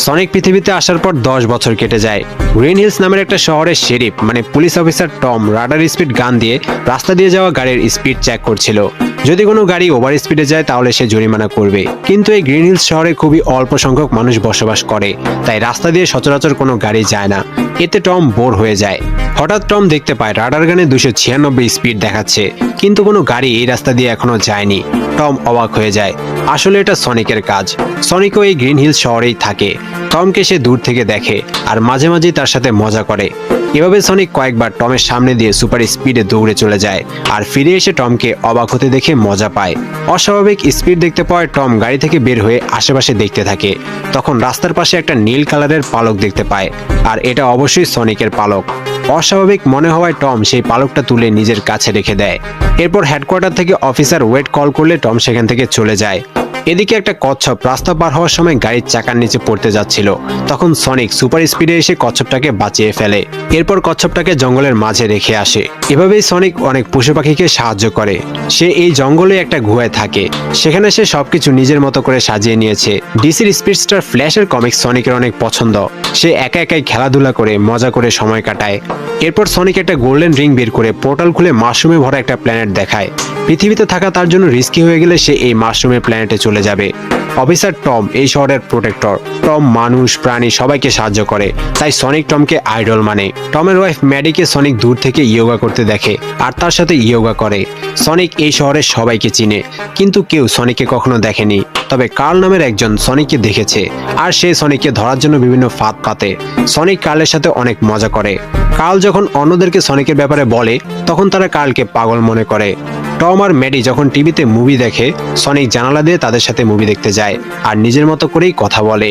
Sonic পৃথিবীতে আসার পর 10 বছর কেটে যায়। গ্রিন হিলস নামের একটা শহরের শেরিফ মানে police officer Tom radar speed গান দিয়ে রাস্তা দিয়ে যাওয়া গাড়ির স্পিড চেক করছিল। যদি কোনো গাড়ি ওভার স্পিডে যায় তাহলে সে জরিমানা করবে। কিন্তু এই গ্রিন হিলস শহরে খুবই অল্প সংখ্যক মানুষ বসবাস করে, তাই রাস্তা দিয়ে সচরাচর কোনো গাড়ি যায় না। এতে টম বোর হয়ে যায়। হঠাৎ টম দেখতে পায় রাডার গানে 296 স্পিড দেখাচ্ছে, কিন্তু কোনো গাড়ি এই রাস্তা দিয়ে এখনো যায়নি। টম অবাক হয়ে যায়, আসলে এটা সনিকের কাজ। সনিকও এই গ্রিন হিলস শহরেই থাকে। টমকে সে দূর থেকে দেখে আর মাঝে মাঝেই তার সাথে মজা করে। এভাবে সনিক কয়েকবার টমের সামনে দিয়ে সুপার স্পিডে দৌড়ে চলে যায় আর ফিরে এসে টমকে অবাক হতে দেখে মজা পায়। অস্বাভাবিক স্পিড দেখতে পাওয়ায় টম গাড়ি থেকে বের হয়ে আশেপাশে দেখতে থাকে। তখন রাস্তার পাশে একটা নীল কালারের পালক দেখতে পায়, আর এটা অবশ্যই সনিকের পালক। অস্বাভাবিক মনে হওয়ায় টম সেই পালকটা তুলে নিজের কাছে রেখে দেয়। এরপর হেডকোয়ার্টার থেকে অফিসার ওয়েট কল করলে টম সেখান থেকে চলে যায়। এদিকে একটা কচ্ছপ রাস্তা পার হওয়ার সময় গাড়ির চাকার নিচে পড়তে যাচ্ছিল। তখন সনিক সুপার স্পিডে এসে কচ্ছপটাকে বাঁচিয়ে ফেলে। এরপর কচ্ছপটাকে জঙ্গলের মাঝে রেখে আসে। এভাবেই সনিক অনেক পশু পাখিকে সাহায্য করে। সে এই জঙ্গলে একটা গুহায় থাকে, সেখানে সে সবকিছু নিজের মতো করে সাজিয়ে নিয়েছে। ডিসির স্পিডস্টার ফ্ল্যাশের কমিক্স সনিকের অনেক পছন্দ। সে একা একাই খেলাধুলা করে মজা করে সময় কাটায়। এরপর সনিক একটা গোল্ডেন রিং বের করে পোর্টাল খুলে মাশরুমে ভরা একটা প্ল্যানেট দেখায়। পৃথিবীতে থাকা তার জন্য রিস্কি হয়ে গেলে সে এই মাশরুমের প্ল্যানেটে চলে যাবে। অফিসার টম এই শহরের প্রোটেক্টর। টম মানুষ প্রাণী সবাইকে সাহায্য করে, তাই সনিক টমকে আইডল মানে। টমের ওয়াইফ ম্যাডিকে সনিক দূর থেকে ইয়োগা করতে দেখে আর তার সাথে ইয়োগা করে। সনিক এই শহরের সবাইকে চিনে, কিন্তু কেউ সনিককে কখনো দেখেনি। তবে কার্ল নামের একজন সনিককে দেখেছে, আর সে সনিককে ধরার জন্য বিভিন্ন ফাঁদ পাতে। সনিক কার্লের সাথে অনেক মজা করে। কার্ল যখন অন্যদেরকে সনিকের ব্যাপারে বলে তখন তারা কার্লকে পাগল মনে করে। টম আর ম্যাডি যখন টিভিতে মুভি দেখে, সনিক জানালা দিয়ে তাদের সাথে মুভি দেখতে যায় আর নিজের মতো করেই কথা বলে।